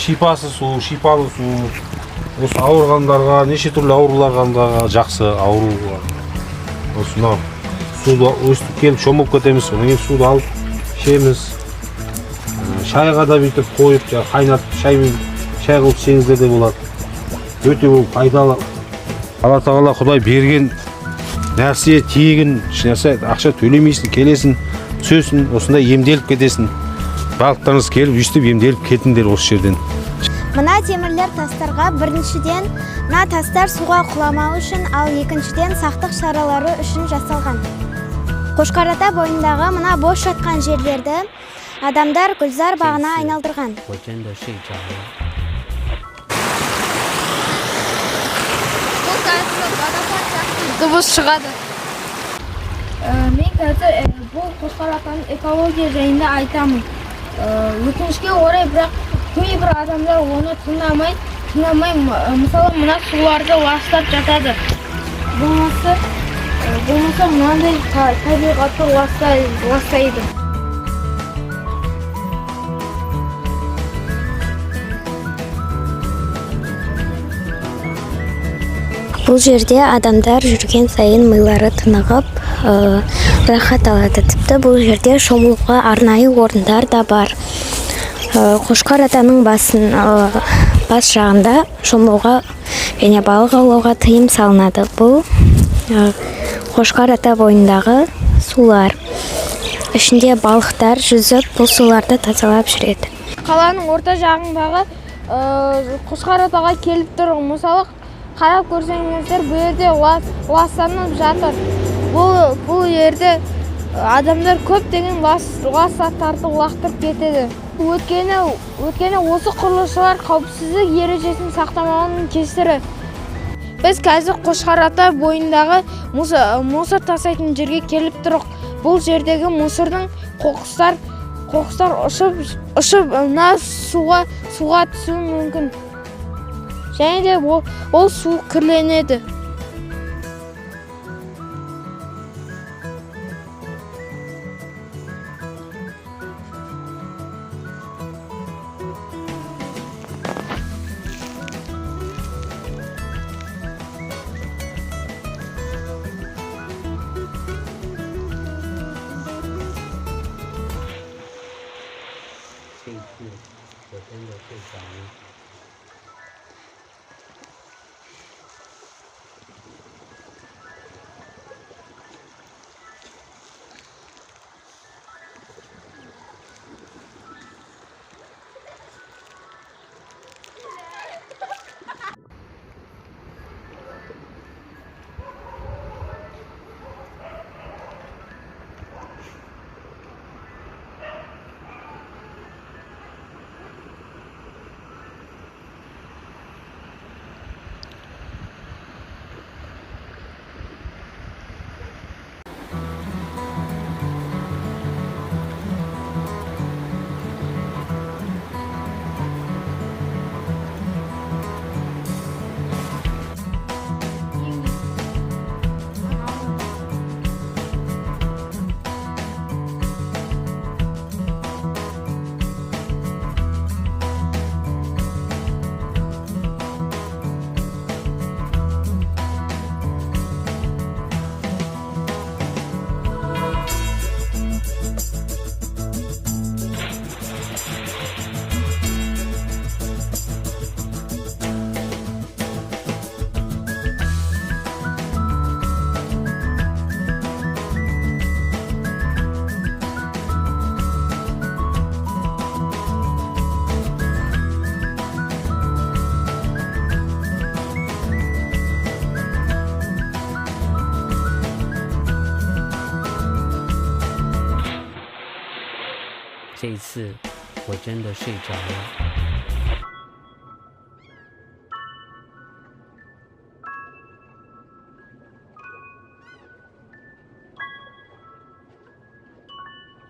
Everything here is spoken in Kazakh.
шипасы су, шипалы су. Осы ауырғандарға, неше түрлі ауруларға жақсы ауруға. Осы мынау суды өстіп келіп шомылып кетеміз, одан кейін суды алып ішеміз. Шайға да бүйтіп қойып, қайнатып шай қылып ішсеңіздер де болады. Өте бұл пайдалы. Алла тағала Құдай берген нәрсе тегін, ешнәрсе ақша төлемейсің, келесің, түсесің, осындай емделіп кетесің. Барлықтарыңыз келіп, өйстіп емделіп кетіңдер осы жерден. Мына темірлер тастарға біріншіден мына тастар суға құламау үшін, ал екіншіден сақтық шаралары үшін жасалған. Қошқарата бойындағы мына бос жатқан жерлерді адамдар гүлзар бағына айналдырған. Дыбыс шығады. Мен қазір бұл Қошқаратаның экология жайында айтамын. Өкінішке орай, бірақ кейбір адамдар оны тыңдамай, мысалы мына суларды ластап жатады. Болмаса мынандай табиғатты ластайды. Бұл жерде адамдар жүрген сайын милары тынығып, рахат алады. Тіпті бұл жерде шомылуға арнайы орындар да бар. Қошқаратаның бас жағында шомылуға және балық аулауға тыйым салынады. Бұл Қошқарата бойындағы сулар. Ішінде балықтар жүзіп, бұл суларды тазалап жүреді. Қаланың орта жағындағы Қошқаратаға келіп тұр. Мысалы, қарап көрсеңіздер, бұл жерде ластанып жатыр. Бұл жерде адамдар көптеген лас заттарды лақтырып кетеді. Өйткені осы құрылысшылар қауіпсіздік ережесін сақтамауының кесірі. Біз қазір Қошқарата бойындағы мусор тастайтын жерге келіп тұрық. Бұл жердегі мусордың қоқыстар ұшып мына суға түсуі мүмкін. Және де ол су кірленеді.这一次我真的睡着了。